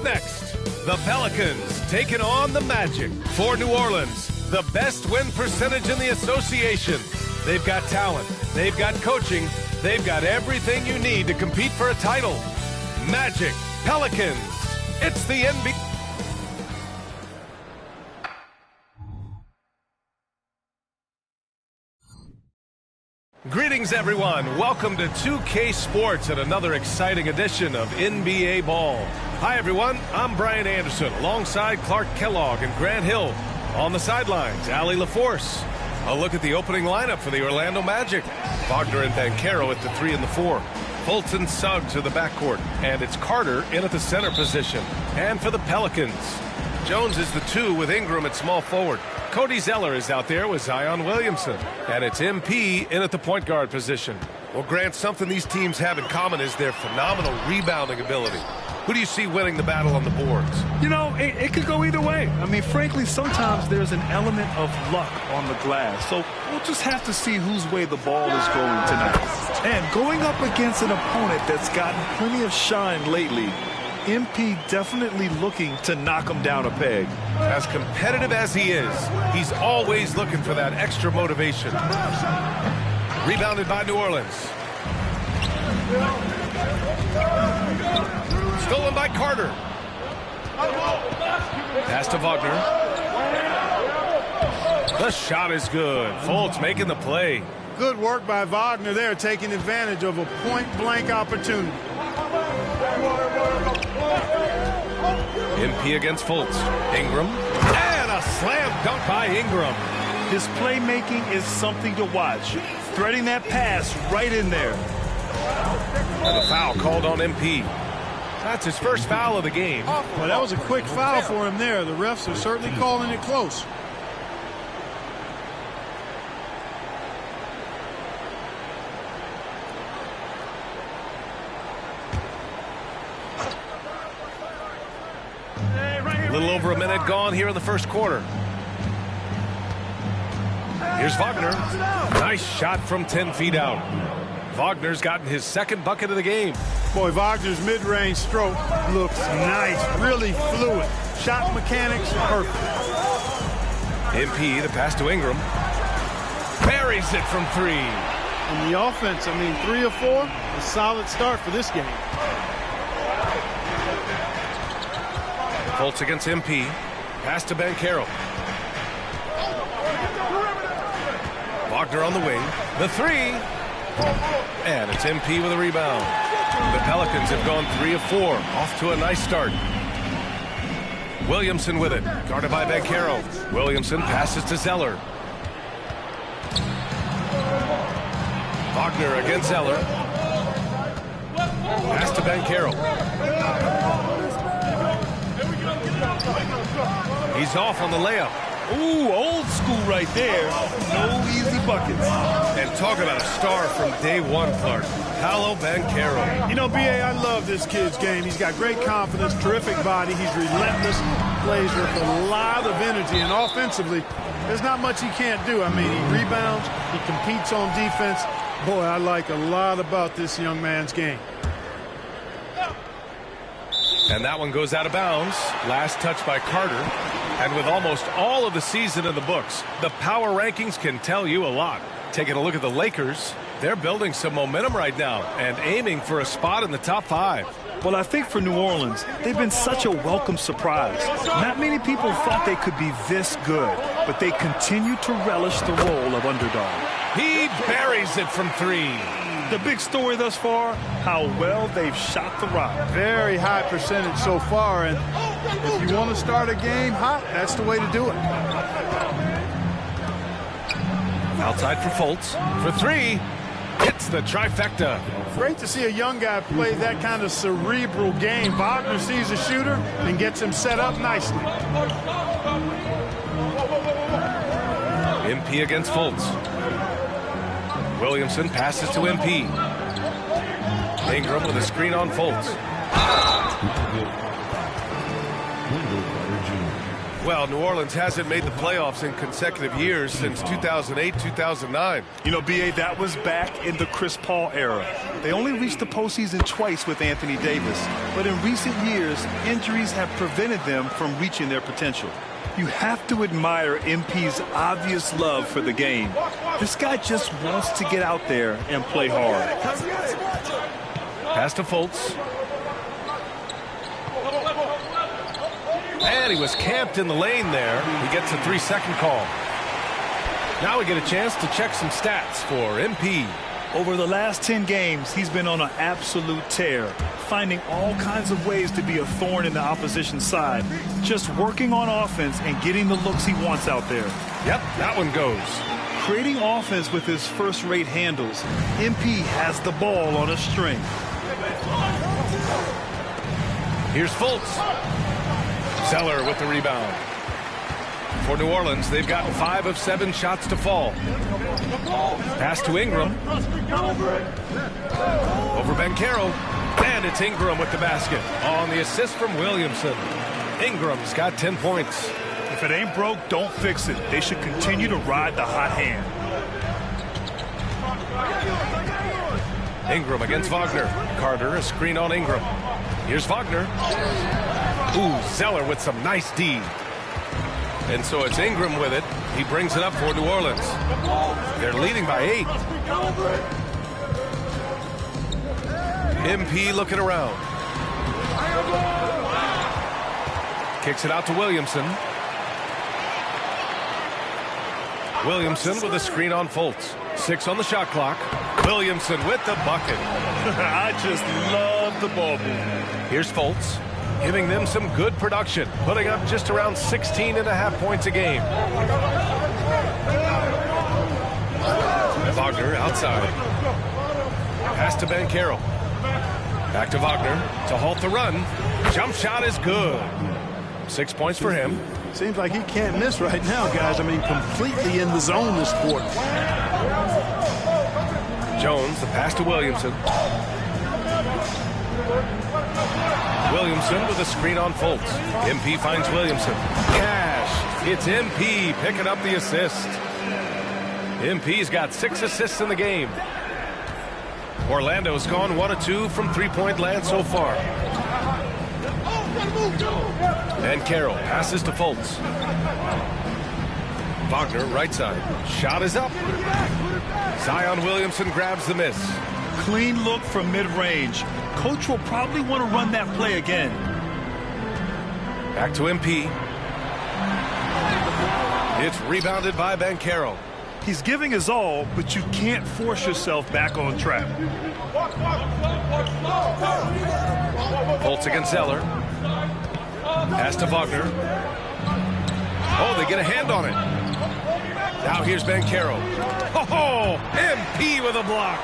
next, the Pelicans taking on the Magic. For New Orleans, the best win percentage in the association. They've got talent, they've got coaching, they've got everything you need to compete for a title. Magic, Pelicans, it's the NBA. Greetings, everyone. Welcome to 2K Sports and another exciting edition of NBA Ball. Hi, everyone. I'm Brian Anderson alongside Clark Kellogg and Grant Hill. On the sidelines, Allie LaForce. A look at the opening lineup for the Orlando Magic. Wagner and Banchero at the 3 and the 4. Fultz and Suggs are the backcourt. And it's Carter in at the center position. And for the Pelicans, Jones is the 2 with Ingram at small forward. Cody Zeller is out there with Zion Williamson. And it's MP in at the point guard position. Well, Grant, something these teams have in common is their phenomenal rebounding ability. Who do you see winning the battle on the boards? You know, it could go either way. I mean, frankly, sometimes there's an element of luck on the glass. So we'll just have to see whose way the ball is going tonight. And going up against an opponent that's gotten plenty of shine lately, MP definitely looking to knock him down a peg. As competitive as he is, he's always looking for that extra motivation. Rebounded by New Orleans. Stolen by Carter. Pass to Wagner. The shot is good. Fultz making the play. Good work by Wagner there, taking advantage of a point-blank opportunity. MP against Fultz. Ingram. And a slam dunk by Ingram. His playmaking is something to watch. Threading that pass right in there. And a foul called on MP. That's his first foul of the game. Well, that was a quick foul for him there. The refs are certainly calling it close. A little over a minute gone here in the first quarter. Here's Wagner. Nice shot from 10 feet out. Wagner's gotten his second bucket of the game. Boy, Wagner's mid-range stroke looks nice, really fluid. Shot mechanics, perfect. MP, the pass to Ingram. Buries it from 3. And the offense, 3 or 4, a solid start for this game. Fultz against MP. Pass to Banchero. Wagner on the wing. The 3. And it's MP with a rebound. The Pelicans have gone 3 of 4. Off to a nice start. Williamson with it. Guarded by Banchero. Williamson passes to Zeller. Wagner against Zeller. Pass to Banchero. He's off on the layup. Ooh, old school right there. No easy buckets. And talk about a star from day one, Clark. Paolo Banchero. You know, B.A., I love this kid's game. He's got great confidence, terrific body. He's relentless, plays with a lot of energy. And offensively, there's not much he can't do. He rebounds, he competes on defense. Boy, I like a lot about this young man's game. And that one goes out of bounds. Last touch by Carter. And with almost all of the season in the books, the power rankings can tell you a lot. Taking a look at the Lakers, they're building some momentum right now and aiming for a spot in the top 5. Well, I think for New Orleans, they've been such a welcome surprise. Not many people thought they could be this good, but they continue to relish the role of underdog. He buries it from 3. The big story thus far, how well they've shot the rock. Very high percentage so far, and if you want to start a game hot, that's the way to do it. Outside for Fultz. For 3. Hits the trifecta. Great to see a young guy play that kind of cerebral game. Wagner sees a shooter and gets him set up nicely. MP against Fultz. Williamson passes to MP. Ingram with a screen on Fultz. Well, New Orleans hasn't made the playoffs in consecutive years since 2008, 2009. You know, B.A., that was back in the Chris Paul era. They only reached the postseason twice with Anthony Davis. But in recent years, injuries have prevented them from reaching their potential. You have to admire MP's obvious love for the game. This guy just wants to get out there and play hard. Pass to Fultz. And he was camped in the lane there. He gets a 3-second call. Now we get a chance to check some stats for MP. Over the last 10 games, he's been on an absolute tear, finding all kinds of ways to be a thorn in the opposition's side, just working on offense and getting the looks he wants out there. Yep, that one goes. Creating offense with his first-rate handles, MP has the ball on a string. Here's Fultz. Zeller with the rebound. For New Orleans, they've gotten 5 of 7 shots to fall. Pass to Ingram. Over Banchero. And it's Ingram with the basket. On the assist from Williamson. Ingram's got 10 points. If it ain't broke, don't fix it. They should continue to ride the hot hand. Ingram against Wagner. Carter, a screen on Ingram. Here's Wagner. Ooh, Zeller with some nice D. And so it's Ingram with it. He brings it up for New Orleans. They're leading by 8. MP looking around. Kicks it out to Williamson. Williamson with a screen on Fultz. 6 on the shot clock. Williamson with the bucket. I just love the ball movement. Here's Fultz, giving them some good production, putting up just around 16.5 points a game. Wagner outside. Pass to Banchero. Back to Wagner to halt the run. Jump shot is good. 6 points for him. Seems like he can't miss right now, guys. I mean, completely in the zone this quarter. Jones, the pass to Williamson. Williamson with a screen on Fultz. MP finds Williamson. Cash. It's MP picking up the assist. MP's got 6 assists in the game. Orlando's gone 1 of 2 from three-point land so far. And Carroll passes to Fultz. Wagner right side. Shot is up. Zion Williamson grabs the miss. Clean look from mid-range. Coach will probably want to run that play again. Back to MP. It's rebounded by Banchero. He's giving his all, but you can't force yourself back on track. Fultz against Zeller. Pass to Wagner. Oh, they get a hand on it. Now here's Banchero. Oh, MP with a block.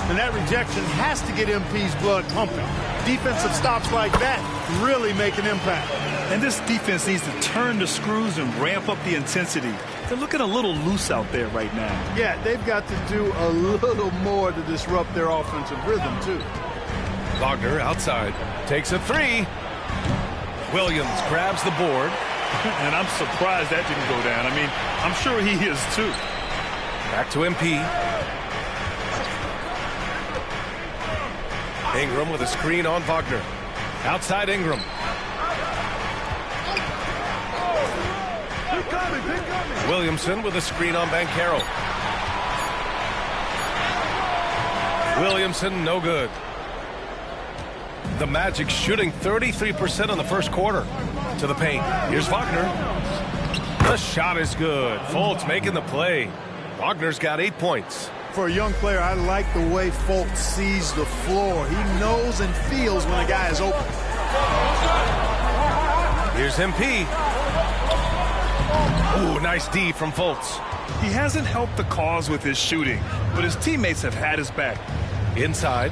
And that rejection has to get MP's blood pumping. Defensive stops like that really make an impact. And this defense needs to turn the screws and ramp up the intensity. They're looking a little loose out there right now. Yeah, they've got to do a little more to disrupt their offensive rhythm, too. Wagner outside. Takes a 3. Williams grabs the board. And I'm surprised that didn't go down. I mean, I'm sure he is, too. Back to MP. Ingram with a screen on Wagner. Outside Ingram. Williamson with a screen on Banchero. Williamson, no good. The Magic shooting 33% in the first quarter. To the paint. Here's Wagner. The shot is good. Fultz making the play. Wagner's got 8 points. For a young player, I like the way Fultz sees the floor. He knows and feels when a guy is open. Here's MP. Ooh, nice D from Fultz. He hasn't helped the cause with his shooting, but his teammates have had his back. Inside.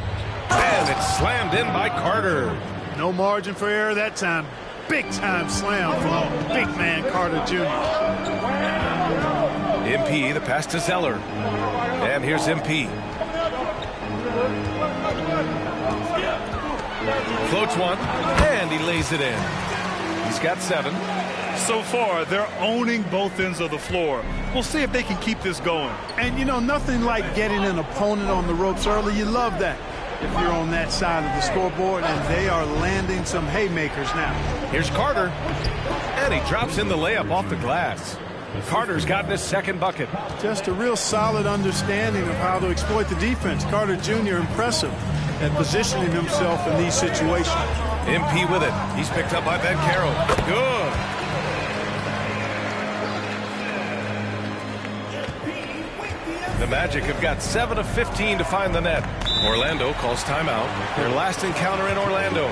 And it's slammed in by Carter. No margin for error that time. Big-time slam from big man Carter Jr. MP, the pass to Zeller. And here's MP. Floats one, and he lays it in. He's got 7. So far, they're owning both ends of the floor. We'll see if they can keep this going. And, you know, nothing like getting an opponent on the ropes early. You love that if you're on that side of the scoreboard, and they are landing some haymakers now. Here's Carter, and he drops in the layup off the glass. Carter's gotten his second bucket. Just a real solid understanding of how to exploit the defense. Carter Jr. impressive at positioning himself in these situations. MP with it. He's picked up by Banchero. Good. The Magic have got 7 of 15 to find the net. Orlando calls timeout. Their last encounter in Orlando.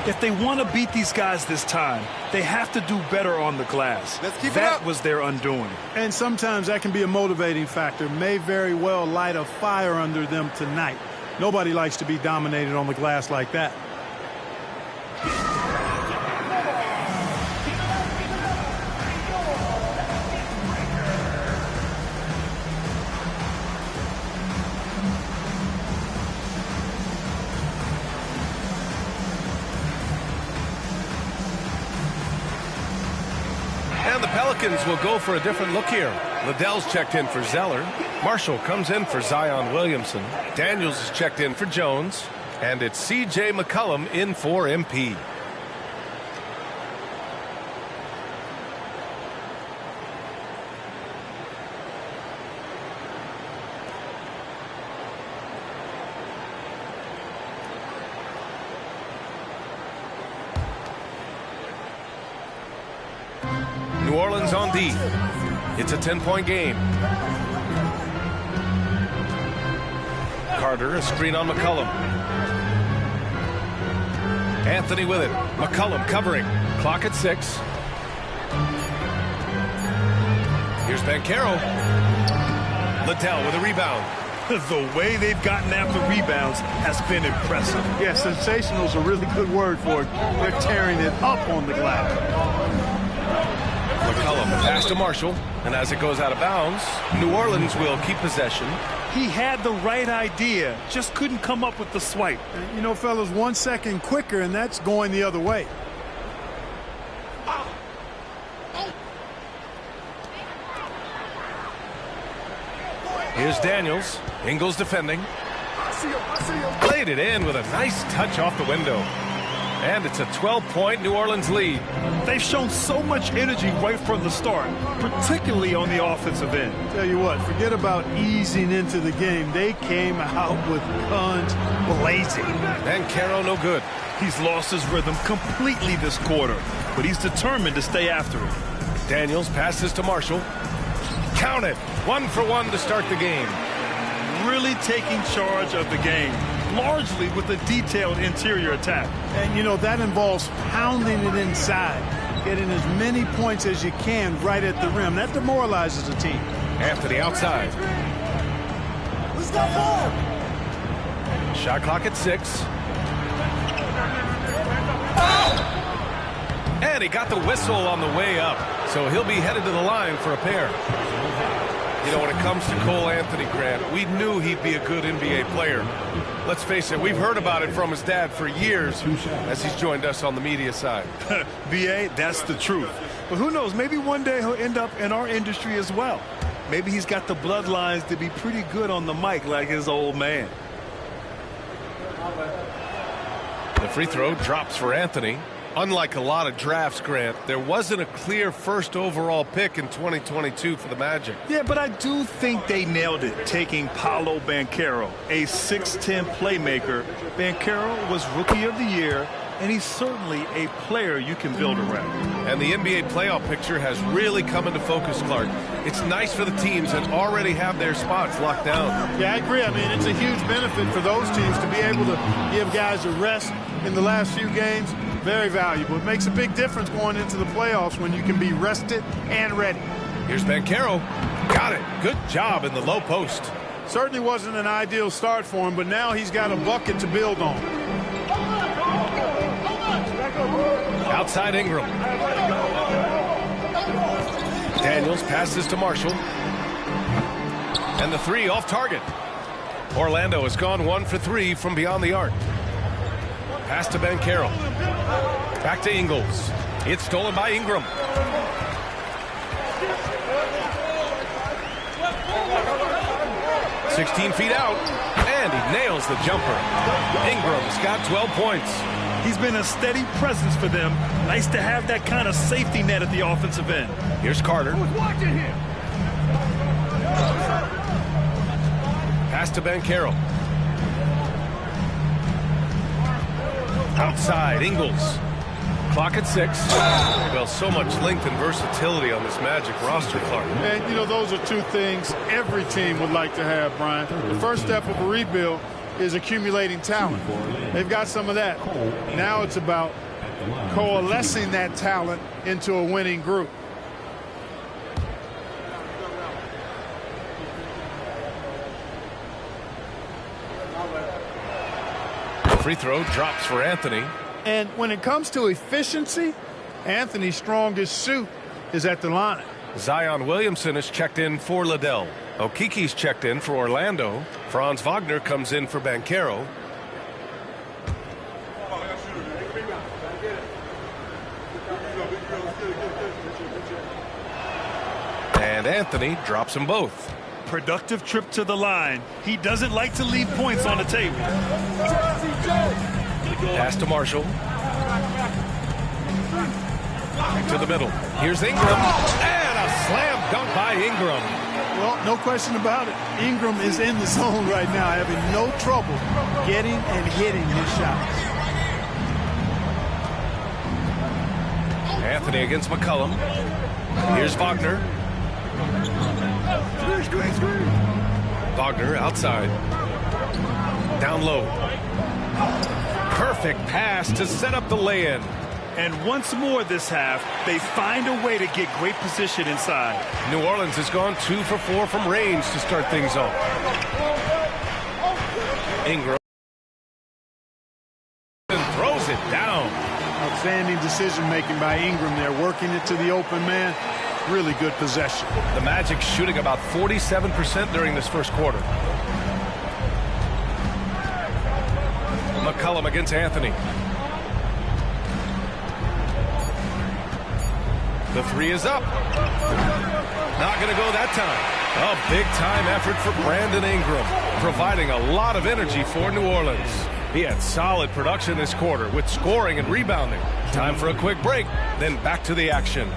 If they want to beat these guys this time, they have to do better on the glass. Let's keep it that up. was their undoing. And sometimes that can be a motivating factor. May very well light a fire under them tonight. Nobody likes to be dominated on the glass like that. And the Pelicans will go for a different look here. Liddell's checked in for Zeller. Marshall comes in for Zion Williamson. Daniels is checked in for Jones. And it's C.J. McCollum in for MP. New Orleans on D. It's a 10-point game. Carter, a screen on McCollum. Anthony with it. McCollum covering. Clock at 6. Here's Banchero. Liddell with a rebound. The way they've gotten after rebounds has been impressive. Yeah, sensational is a really good word for it. They're tearing it up on the glass. McCollum pass to Marshall, and as it goes out of bounds, New Orleans will keep possession. He had the right idea, just couldn't come up with the swipe. You know, fellas, 1 second quicker, and that's going the other way. Here's Daniels. Ingles defending. Played it in with a nice touch off the window. And it's a 12-point New Orleans lead. They've shown so much energy right from the start, particularly on the offensive end. Tell you what, forget about easing into the game. They came out with guns blazing. Banchero no good. He's lost his rhythm completely this quarter, but he's determined to stay after it. Daniels passes to Marshall. Count it. 1 for 1 to start the game. Really taking charge of the game, largely with a detailed interior attack. And, you know, that involves pounding it inside, getting as many points as you can right at the rim. That demoralizes a team. Anthony outside. Let's go forward. Shot clock at 6. And he got the whistle on the way up, so he'll be headed to the line for a pair. You know, when it comes to Cole Anthony, Grant, we knew he'd be a good NBA player. Let's face it, we've heard about it from his dad for years as he's joined us on the media side. B.A., that's the truth. But who knows, maybe one day he'll end up in our industry as well. Maybe he's got the bloodlines to be pretty good on the mic like his old man. The free throw drops for Anthony. Unlike a lot of drafts, Grant, there wasn't a clear first overall pick in 2022 for the Magic. Yeah, but I do think they nailed it, taking Paolo Banchero, a 6'10 playmaker. Banchero was Rookie of the Year, and he's certainly a player you can build around. And the NBA playoff picture has really come into focus, Clark. It's nice for the teams that already have their spots locked down. Yeah, I agree. I mean, it's a huge benefit for those teams to be able to give guys a rest in the last few games. Very valuable. It makes a big difference going into the playoffs when you can be rested and ready. Here's Banchero. Got it. Good job in the low post. Certainly wasn't an ideal start for him, but now he's got a bucket to build on. Outside Ingram. Daniels passes to Marshall. And the three off target. Orlando has gone 1 for 3 from beyond the arc. Pass to Banchero. Back to Ingles. It's stolen by Ingram. "16 feet out, and he nails the jumper. Ingram's got 12 points. He's been a steady presence for them. Nice to have that kind of safety net at the offensive end. Here's Carter. Pass to Banchero. Outside, Ingles. Clock at 6. Well, so much length and versatility on this Magic roster, Clark. And, you know, those are two things every team would like to have, Brian. The first step of a rebuild is accumulating talent. They've got some of that. Now it's about coalescing that talent into a winning group. Free throw drops for Anthony. And when it comes to efficiency, Anthony's strongest suit is at the line. Zion Williamson is checked in for Liddell. Okiki's checked in for Orlando. Franz Wagner comes in for Banchero. And Anthony drops them both. Productive trip to the line. He doesn't like to leave points on the table. Pass to Marshall. Back to the middle. Here's Ingram. And a slam dunk by Ingram. Well, no question about it. Ingram is in the zone right now, having no trouble getting and hitting his shots. Anthony against McCollum. Here's Wagner. Wagner outside. Down low. Perfect pass to set up the lay-in. And once more this half, they find a way to get great position inside. New Orleans has gone 2 for 4 from range to start things off. Ingram. And throws it down. Outstanding decision-making by Ingram there, working it to the open man. Really good possession. The Magic shooting about 47% during this first quarter. McCollum against Anthony. The three is up. Not going to go that time. A big-time effort for Brandon Ingram, providing a lot of energy for New Orleans. He had solid production this quarter with scoring and rebounding. Time for a quick break, then back to the action.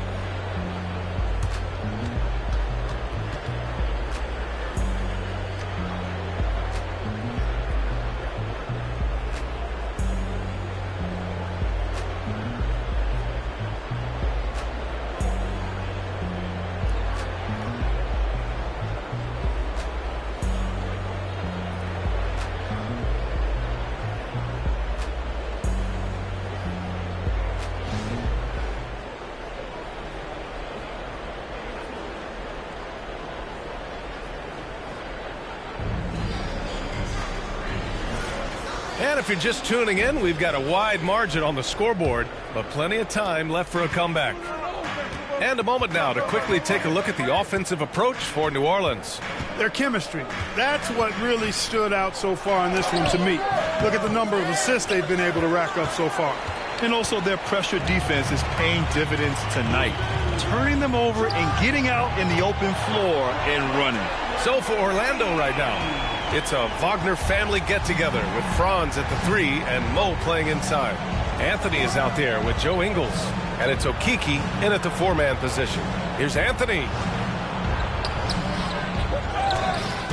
And if you're just tuning in, we've got a wide margin on the scoreboard, but plenty of time left for a comeback. And a moment now to quickly take a look at the offensive approach for New Orleans. Their chemistry. That's what really stood out so far in this one to me. Look at the number of assists they've been able to rack up so far. And also their pressure defense is paying dividends tonight. Turning them over and getting out in the open floor and running. So for Orlando right now, it's a Wagner family get-together with Franz at the 3 and Mo playing inside. Anthony is out there with Joe Ingles, and it's Okiki in at the 4-man position. Here's Anthony.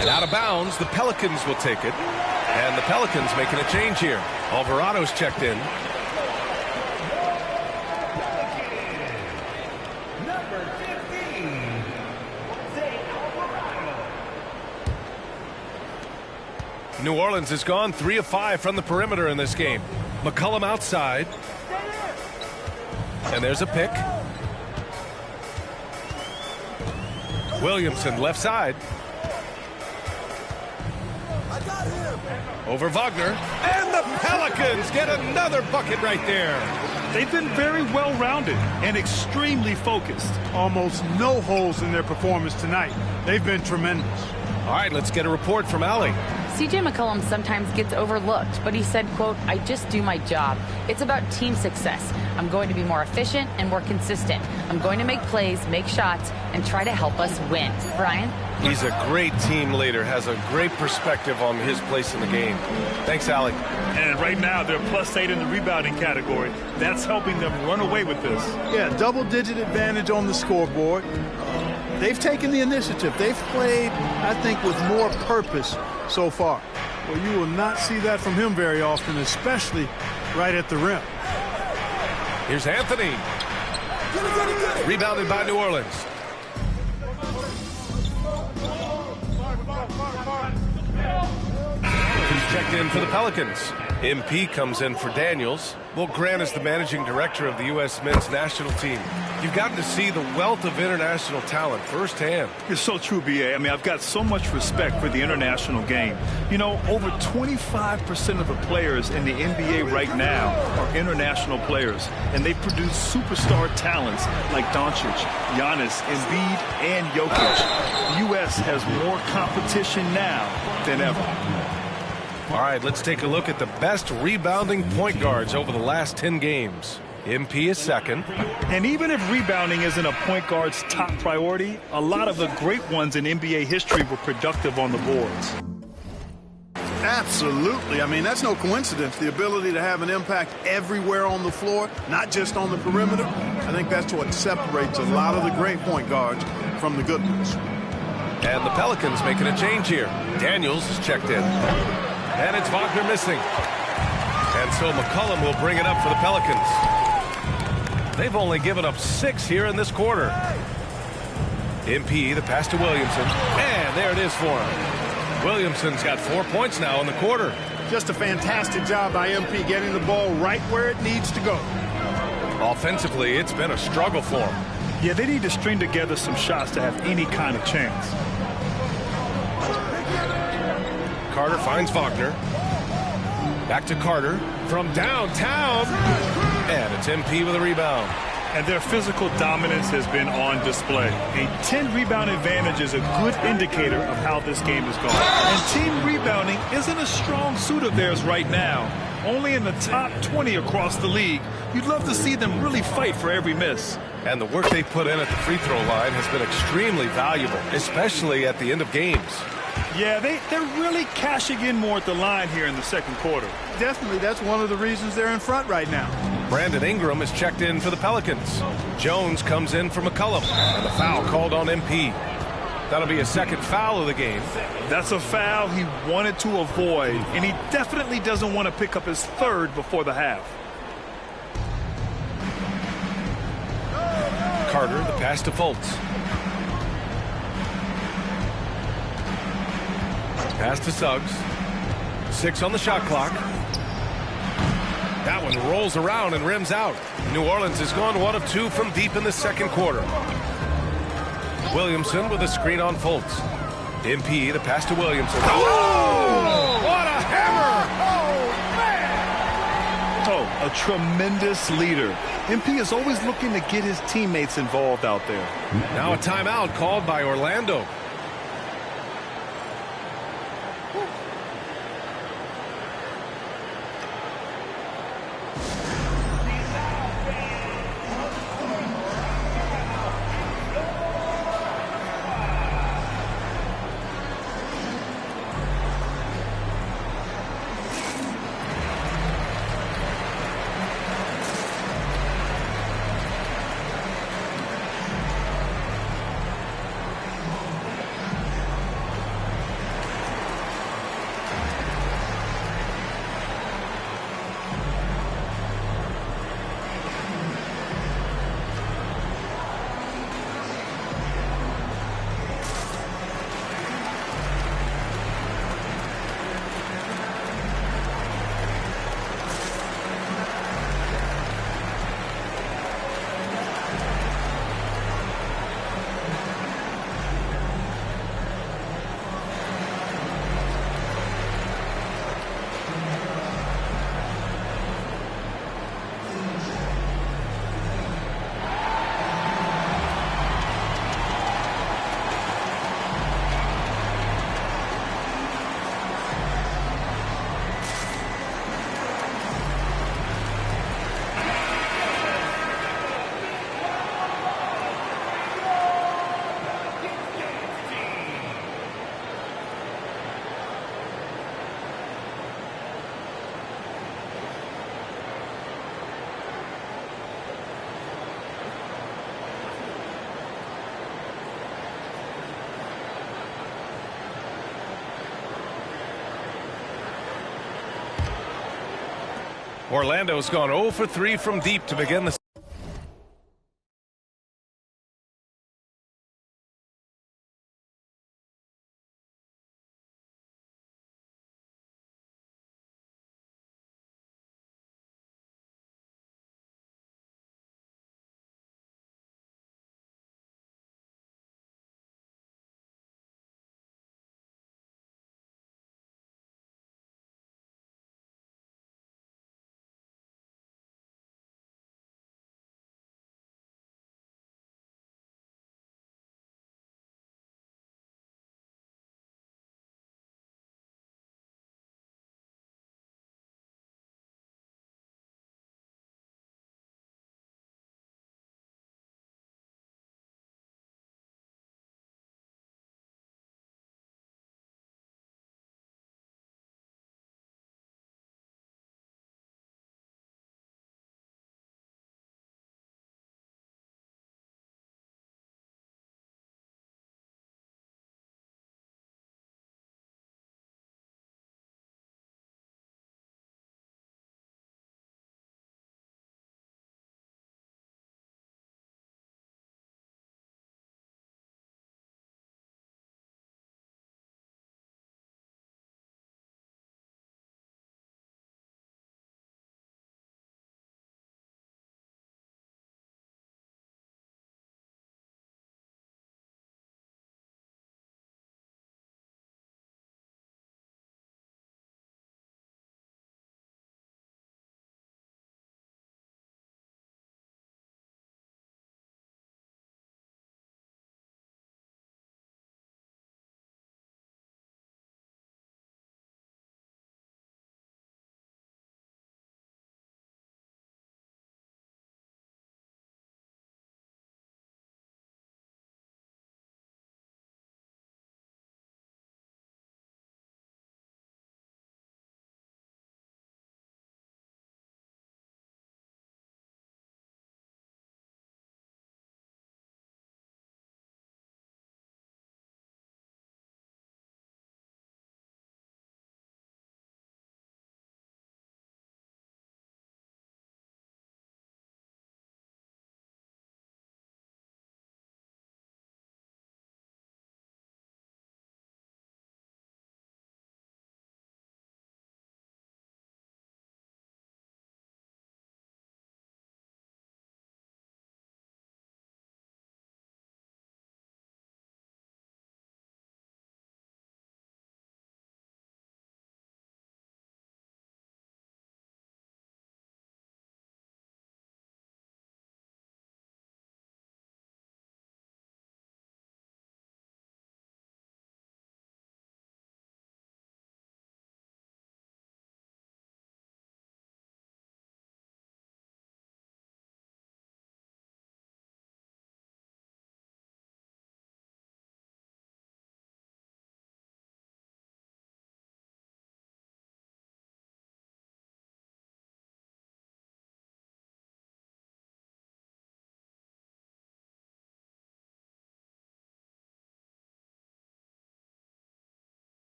And out of bounds, the Pelicans will take it. And the Pelicans making a change here. Alvarado's checked in. New Orleans has gone 3 of 5 from the perimeter in this game. McCollum outside. And there's a pick. Williamson left side. Over Wagner. And the Pelicans get another bucket right there. They've been very well-rounded and extremely focused. Almost no holes in their performance tonight. They've been tremendous. All right, let's get a report from Allie. CJ McCollum sometimes gets overlooked, but he said, quote, "I just do my job. It's about team success. I'm going to be more efficient and more consistent. I'm going to make plays, make shots, and try to help us win." Brian? He's a great team leader, has a great perspective on his place in the game. Thanks, Alec. And right now, they're +8 in the rebounding category. That's helping them run away with this. Yeah, double-digit advantage on the scoreboard. They've taken the initiative. They've played, I think, with more purpose so far. Well, you will not see that from him very often, especially right at the rim. Here's Anthony. Rebounded by New Orleans. He's checked in for the Pelicans. MP comes in for Daniels. Well, Grant is the managing director of the U.S. men's national team. You've gotten to see the wealth of international talent firsthand. It's so true, B.A. I mean, I've got so much respect for the international game. You know, over 25% of the players in the NBA right now are international players, and they produce superstar talents like Doncic, Giannis, Embiid, and Jokic. The U.S. has more competition now than ever. All right, let's take a look at the best rebounding point guards over the last 10 games. MP is second. And even if rebounding isn't a point guard's top priority, a lot of the great ones in NBA history were productive on the boards. Absolutely. I mean, that's no coincidence. The ability to have an impact everywhere on the floor, not just on the perimeter. I think that's what separates a lot of the great point guards from the good ones. And the Pelicans making a change here. Daniels is checked in. And it's Wagner missing. And so McCollum will bring it up for the Pelicans. They've only given up 6 here in this quarter. MP, the pass to Williamson. And there it is for him. Williamson's got 4 points now in the quarter. Just a fantastic job by MP getting the ball right where it needs to go. Offensively, it's been a struggle for him. Yeah, they need to string together some shots to have any kind of chance. Carter finds Wagner. Back to Carter from downtown. And it's MP with a rebound. And their physical dominance has been on display. A 10-rebound advantage is a good indicator of how this game is going. And team rebounding isn't a strong suit of theirs right now. Only in the top 20 across the league. You'd love to see them really fight for every miss. And the work they put in at the free throw line has been extremely valuable, especially at the end of games. Yeah, they're really cashing in more at the line here in the second quarter. Definitely, that's one of the reasons they're in front right now. Brandon Ingram is checked in for the Pelicans. Jones comes in for McCollum. And the foul called on MP. That'll be his second foul of the game. That's a foul he wanted to avoid, and he definitely doesn't want to pick up his third before the half. Carter, the pass to Fultz. Pass to Suggs. 6 on the shot clock. That one rolls around and rims out. New Orleans has gone 1 of 2 from deep in the second quarter. Williamson with a screen on Fultz. MP, the pass to Williamson. Oh! What a hammer! Oh, a tremendous leader. MP is always looking to get his teammates involved out there. Now a timeout called by Orlando. Orlando's gone 0 for 3 from deep to begin the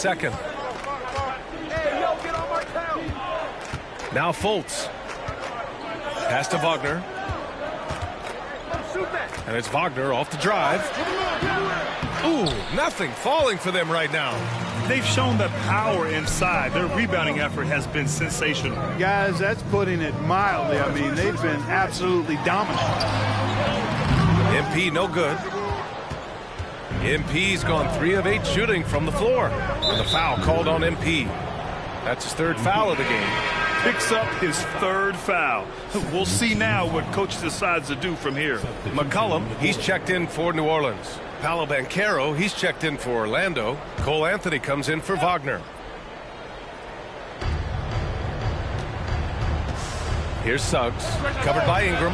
second. Now Fultz. Pass to Wagner. And it's Wagner off the drive. Ooh, nothing falling for them right now. They've shown the power inside. Their rebounding effort has been sensational. Guys, that's putting it mildly. I mean, they've been absolutely dominant. MP no good. MP's gone 3 of 8 shooting from the floor. And the foul called on MP. That's his 3rd foul of the game. Picks up his 3rd foul. We'll see now what coach decides to do from here. McCollum, he's checked in for New Orleans. Paolo Banchero, he's checked in for Orlando. Cole Anthony comes in for Wagner. Here's Suggs, covered by Ingram.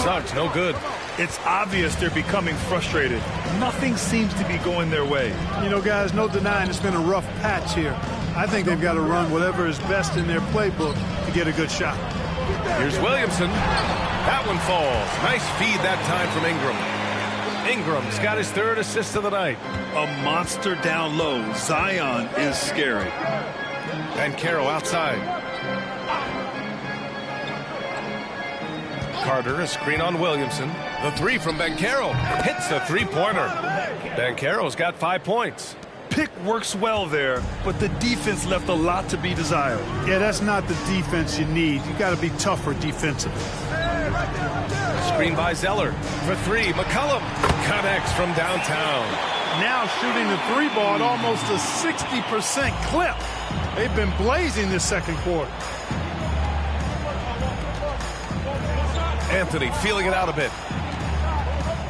Suggs, no good. It's obvious they're becoming frustrated. Nothing seems to be going their way. You know, guys, no denying it's been a rough patch here. I think they've got to run whatever is best in their playbook to get a good shot. Here's Williamson. That one falls. Nice feed that time from Ingram. Ingram's got his 3rd assist of the night. A monster down low. Zion is scary. Banchero outside. Carter, a screen on Williamson. The 3 from Banchero hits the 3-pointer. Banchero's got 5 points. Pick works well there, but the defense left a lot to be desired. Yeah, that's not the defense you need. You got to be tougher defensively. Screen by Zeller for 3. McCollum connects from downtown. Now shooting the 3 ball at almost a 60% clip. They've been blazing this 2nd quarter. Anthony feeling it out a bit.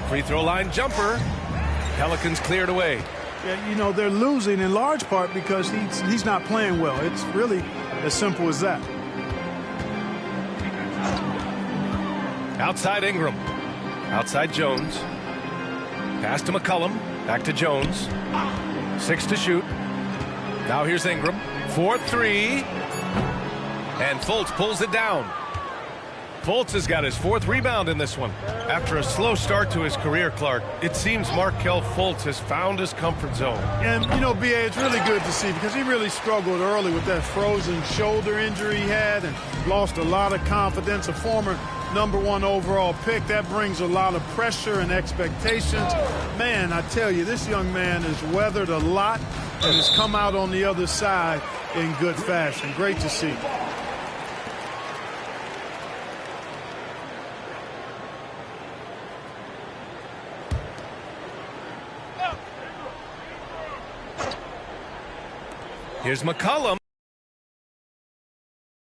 Free throw line jumper. Pelicans cleared away. Yeah, you know, they're losing in large part because he's not playing well. It's really as simple as that. Outside Ingram. Outside Jones. Pass to McCollum. Back to Jones. 6 to shoot. Now here's Ingram. 4-3. And Fultz pulls it down. Fultz has got his 4th rebound in this one. After a slow start to his career, Clark, it seems Markelle Fultz has found his comfort zone. And, you know, B.A., it's really good to see because he really struggled early with that frozen shoulder injury he had and lost a lot of confidence. A former #1 overall pick. That brings a lot of pressure and expectations. Man, I tell you, this young man has weathered a lot and has come out on the other side in good fashion. Great to see. Here's McCollum.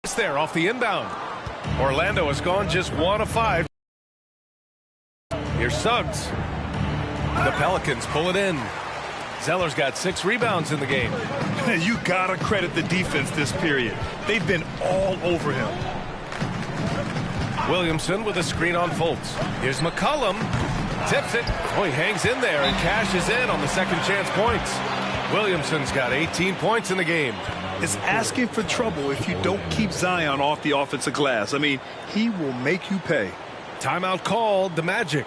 It's there off the inbound. Orlando has gone just 1 of 5. Here's Suggs. The Pelicans pull it in. Zeller's got 6 rebounds in the game. You gotta credit the defense this period. They've been all over him. Williamson with a screen on Fultz. Here's McCollum. Tips it. Oh, he hangs in there and cashes in on the 2nd chance points. Williamson's got 18 points in the game. It's asking for trouble if you don't keep Zion off the offensive glass. I mean, he will make you pay. Timeout called, the Magic.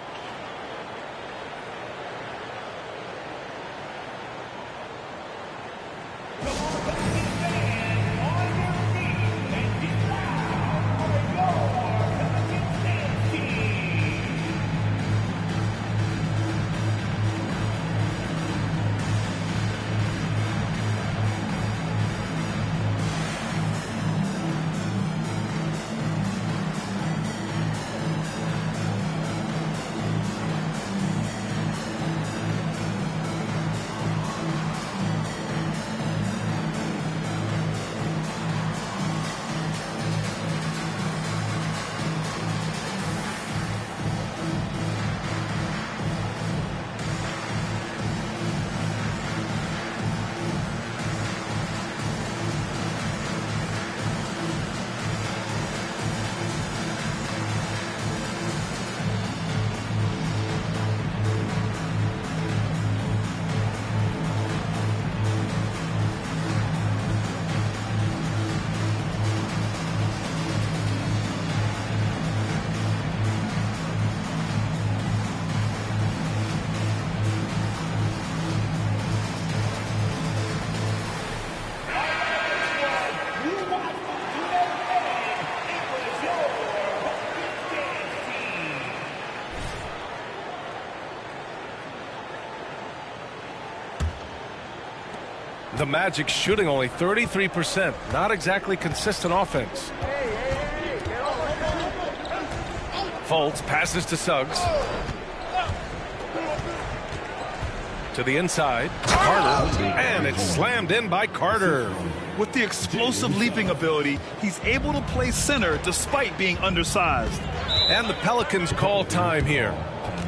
The Magic shooting only 33%. Not exactly consistent offense. Fultz passes to Suggs. To the inside. Carter. And it's slammed in by Carter. With the explosive leaping ability, he's able to play center despite being undersized. And the Pelicans call time here.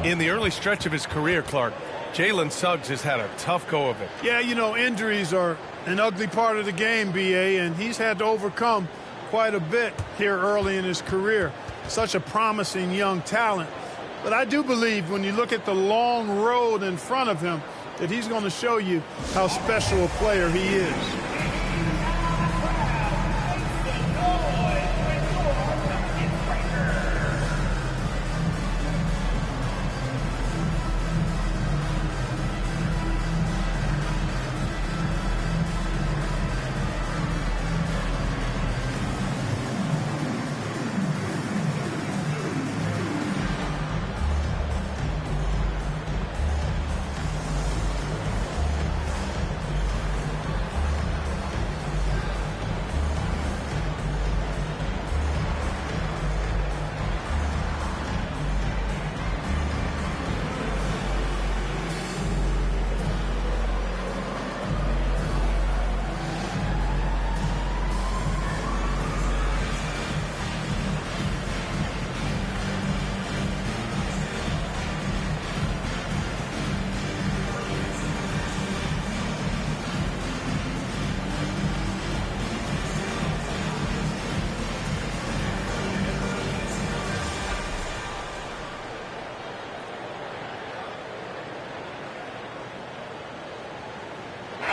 In the early stretch of his career, Clark, Jalen Suggs has had a tough go of it. Yeah, you know, injuries are an ugly part of the game, B.A., and he's had to overcome quite a bit here early in his career. Such a promising young talent. But I do believe when you look at the long road in front of him that he's going to show you how special a player he is.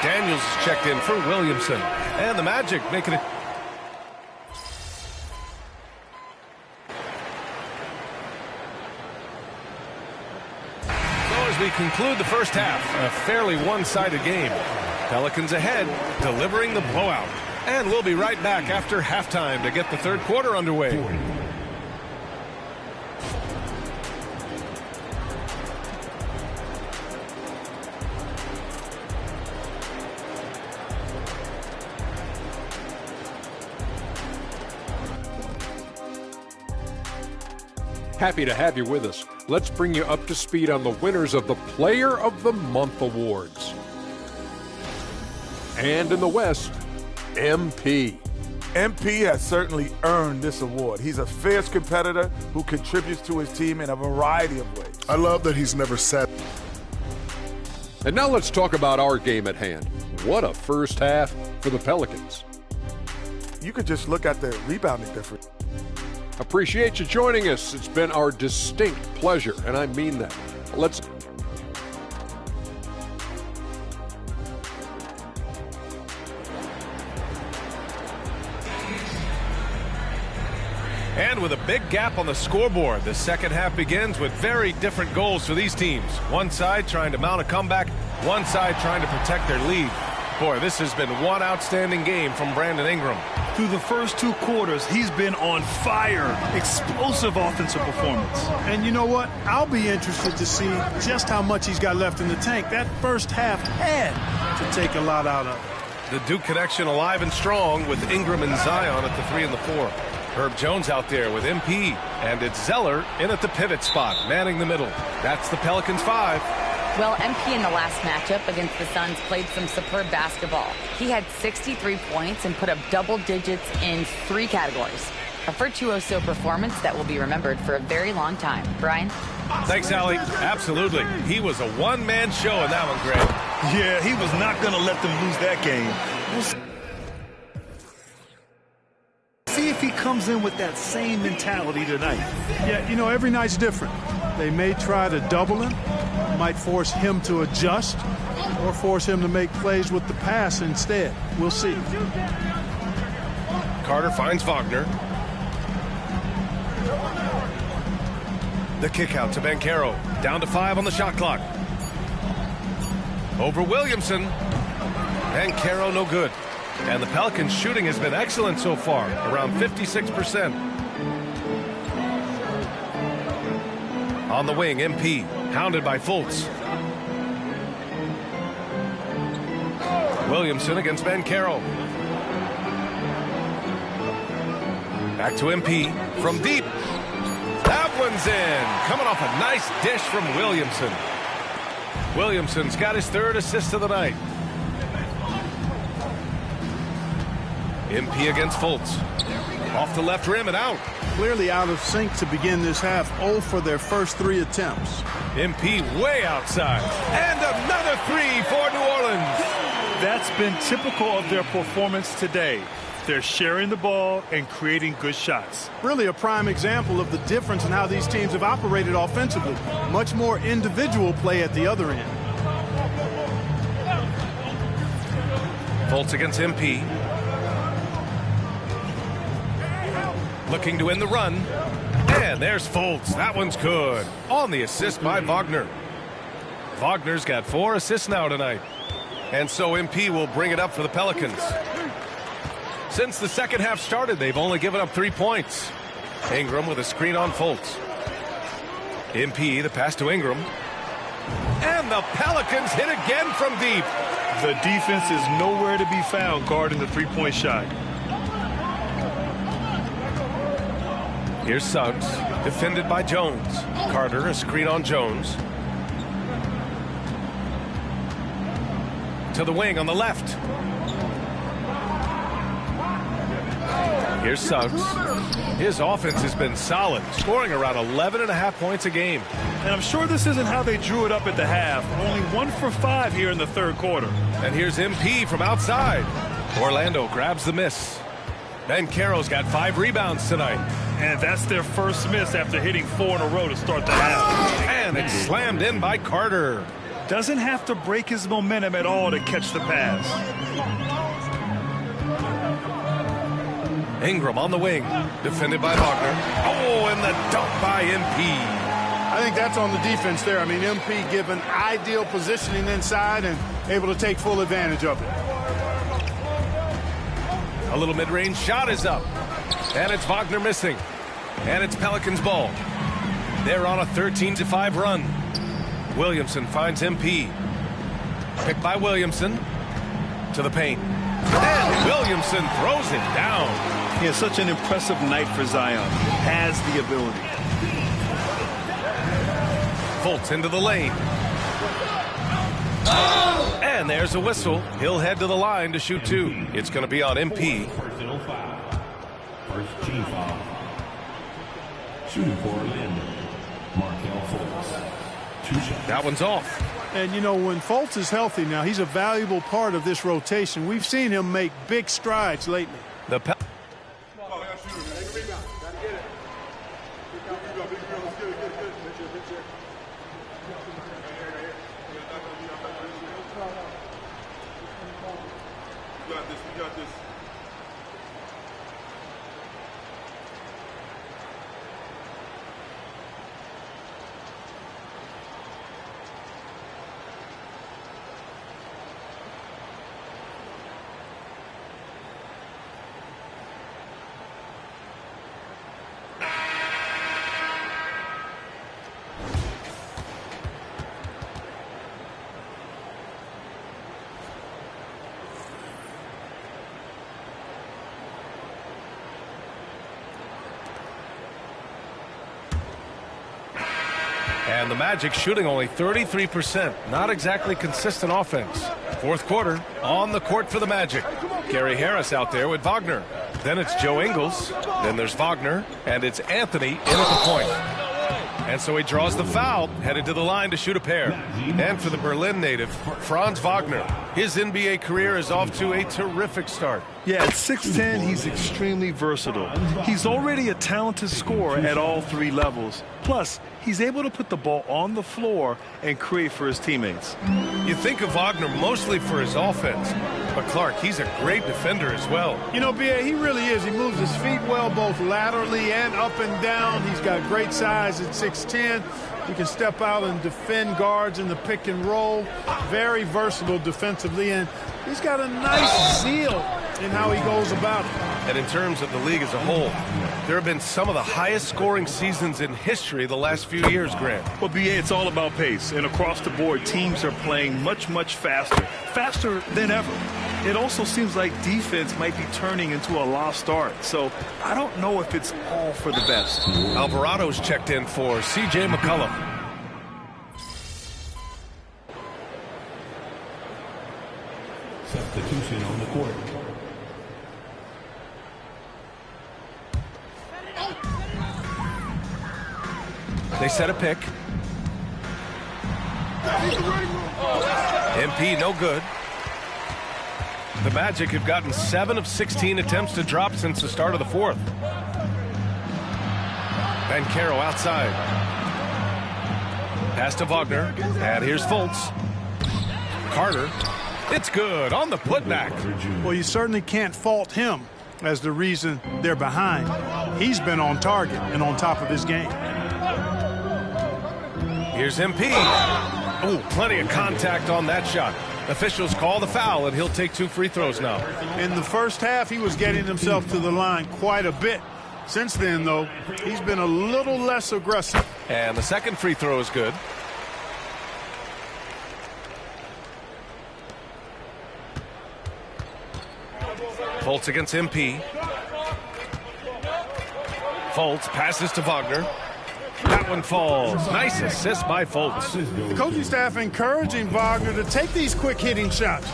Daniels is checked in for Williamson. And the Magic making it. So as we conclude the first half, a fairly one-sided game. Pelicans ahead, delivering the blowout. And we'll be right back after halftime to get the third quarter underway. Happy to have you with us. Let's bring you up to speed on the winners of the Player of the Month awards. And in the West, MP. MP has certainly earned this award. He's a fierce competitor who contributes to his team in a variety of ways. I love that he's never sat. And now let's talk about our game at hand. What a first half for the Pelicans. You could just look at the rebounding difference. Appreciate you joining us. It's been our distinct pleasure, and I mean that. Let's... And with a big gap on the scoreboard, the second half begins with very different goals for these teams. One side trying to mount a comeback, one side trying to protect their lead. Boy, this has been one outstanding game from Brandon Ingram. Through the first two quarters, he's been on fire. Explosive offensive performance. And you know what? I'll be interested to see just how much he's got left in the tank. That first half had to take a lot out of it. The Duke connection alive and strong with Ingram and Zion at the 3 and the 4. Herb Jones out there with MP. And it's Zeller in at the pivot spot, manning the middle. That's the Pelicans 5. Well, MP in the last matchup against the Suns played some superb basketball. He had 63 points and put up double digits in 3 categories. A virtuoso performance that will be remembered for a very long time. Brian? Thanks, Allie. Absolutely. He was a one-man show in that one, Greg. Yeah, he was not going to let them lose that game. We'll see if he comes in with that same mentality tonight. Yeah, you know, every night's different. They may try to double him, might force him to adjust, or force him to make plays with the pass instead. We'll see. Carter finds Wagner. The kick out to Banchero. Down to 5 on the shot clock. Over Williamson. Banchero no good. And the Pelicans shooting has been excellent so far, around 56%. On the wing, MP, hounded by Fultz. Williamson against Banchero. Back to MP from deep. That one's in. Coming off a nice dish from Williamson. Williamson's got his 3rd assist of the night. MP against Fultz. Off the left rim and out. Clearly out of sync to begin this half. 0 for their first 3 attempts. MP way outside. And another 3 for New Orleans. That's been typical of their performance today. They're sharing the ball and creating good shots. Really a prime example of the difference in how these teams have operated offensively. Much more individual play at the other end. Fultz against MP. Looking to win the run. And there's Fultz. That one's good. On the assist by Wagner. Wagner's got 4 assists now tonight. And so MP will bring it up for the Pelicans. Since the second half started, they've only given up 3 points. Ingram with a screen on Fultz. MP, the pass to Ingram. And the Pelicans hit again from deep. The defense is nowhere to be found guarding the 3-point shot. Here's Suggs, defended by Jones. Carter, a screen on Jones. To the wing on the left. Here's Suggs. His offense has been solid, scoring around 11.5 points a game. And I'm sure this isn't how they drew it up at the half. Only 1 for 5 here in the 3rd quarter. And here's MP from outside. Orlando grabs the miss. Banchero's got 5 rebounds tonight. And that's their first miss after hitting 4 in a row to start the half. And it's slammed in by Carter. Doesn't have to break his momentum at all to catch the pass. Ingram on the wing, defended by Wagner. Oh, and the dunk by MP. I think that's on the defense there. I mean, MP given ideal positioning inside and able to take full advantage of it. A little mid-range shot is up. And it's Wagner missing. And it's Pelicans ball. They're on a 13-5 run. Williamson finds MP. Picked by Williamson. To the paint. And Williamson throws it down. He has such an impressive night for Zion. Has the ability. Fultz into the lane. And there's a whistle. He'll head to the line to shoot 2. It's going to be on MP. Personal foul. First team foul. Shooting for Orlando. Markelle Fultz. 2 shots. That one's off. And, you know, when Fultz is healthy now, he's a valuable part of this rotation. We've seen him make big strides lately. The And the Magic shooting only 33%. Not exactly consistent offense. 4th quarter, on the court for the Magic. Gary Harris out there with Wagner. Then it's Joe Ingles. Then there's Wagner. And it's Anthony in at the point. And so he draws the foul, headed to the line to shoot a pair. And for the Berlin native, Franz Wagner. His NBA career is off to a terrific start. Yeah, at 6'10", he's extremely versatile. He's already a talented scorer at all 3 levels. Plus, he's able to put the ball on the floor and create for his teammates. You think of Wagner mostly for his offense, but Clark, he's a great defender as well. You know, B.A., he really is. He moves his feet well, both laterally and up and down. He's got great size at 6'10". He can step out and defend guards in the pick and roll. Very versatile defensively, and he's got a nice zeal in how he goes about it. And in terms of the league as a whole, there have been some of the highest scoring seasons in history the last few years, Grant. Well, B.A., it's all about pace. And across the board, teams are playing much, much faster. Faster than ever. it also seems like defense might be turning into a lost start. So I don't know if it's all for the best. Alvarado's checked in for C.J. McCollum. Substitution on the court. They set a pick. MP no good. The Magic have gotten 7 of 16 attempts to drop since the start of the fourth. Banchero outside. Pass to Wagner. And here's Fultz. Carter. It's good on the putback. Well, you certainly can't fault him as the reason they're behind. He's been on target and on top of his game. Here's MP. Oh, plenty of contact on that shot. Officials call the foul, and he'll take 2 free throws now. In the first half, he was getting himself to the line quite a bit. Since then, though, he's been a little less aggressive. And the second free throw is good. Fultz against MP. Fultz passes to Wagner. That one falls. Nice assist by Fultz. The coaching staff encouraging Wagner to take these quick hitting shots.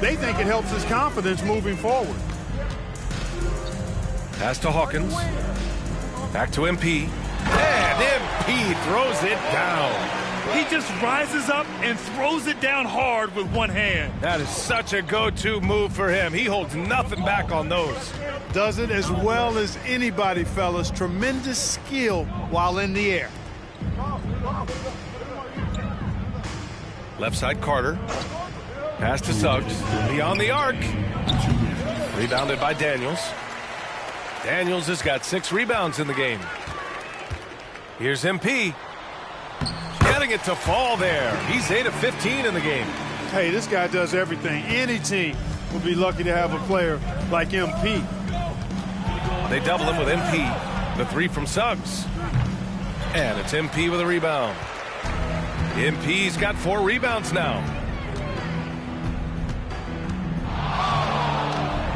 They think it helps his confidence moving forward. Pass to Hawkins. Back to MP. And MP throws it down. He just rises up and throws it down hard with one hand. That is such a go-to move for him. He holds nothing back on those. Does it as well as anybody, fellas. Tremendous skill while in the air. Left side Carter. Pass to Suggs. Beyond the arc. Rebounded by Daniels. Daniels has got 6 rebounds in the game. Here's MP. Getting it to fall there. He's 8 of 15 in the game. Hey, this guy does everything. Any team would be lucky to have a player like MP. They double him with MP. The 3 from Suggs. And it's MP with a rebound. MP's got 4 rebounds now.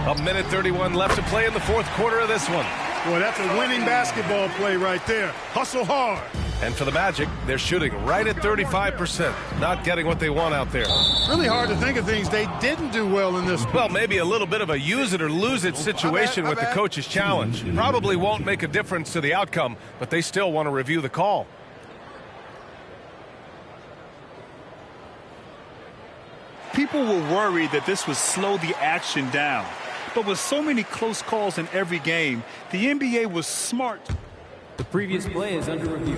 A minute 31 left to play in the fourth quarter of this one. Boy, that's a winning basketball play right there. Hustle hard. And for the Magic, they're shooting right at 35%. Not getting what they want out there. Really hard to think of things they didn't do well in this. Well, maybe a little bit of a use it or lose it situation with the coach's challenge. Probably won't make a difference to the outcome, but they still want to review the call. People were worried that this would slow the action down. But with so many close calls in every game, the NBA was smart. The previous play is under review.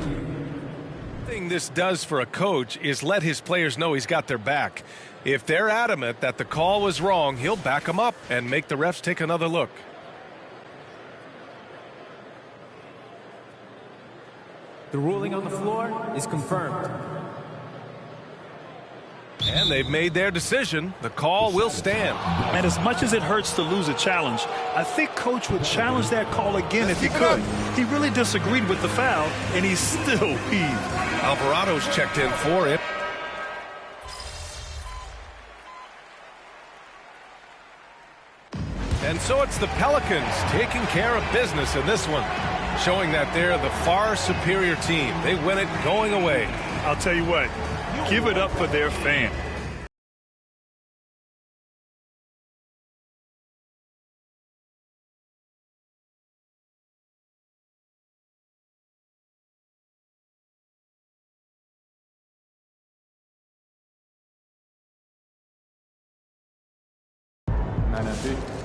The thing this does for a coach is let his players know he's got their back. If they're adamant that the call was wrong, he'll back them up and make the refs take another look. The ruling on the floor is confirmed. And they've made their decision. The call will stand. And as much as it hurts to lose a challenge, I think Coach would challenge that call again if he could. He really disagreed with the foul, and he's still peeved. Alvarado's checked in for it. And so it's the Pelicans taking care of business in this one, showing that they're the far superior team. They win it going away. I'll tell you what. Give it up for their fan. Nice.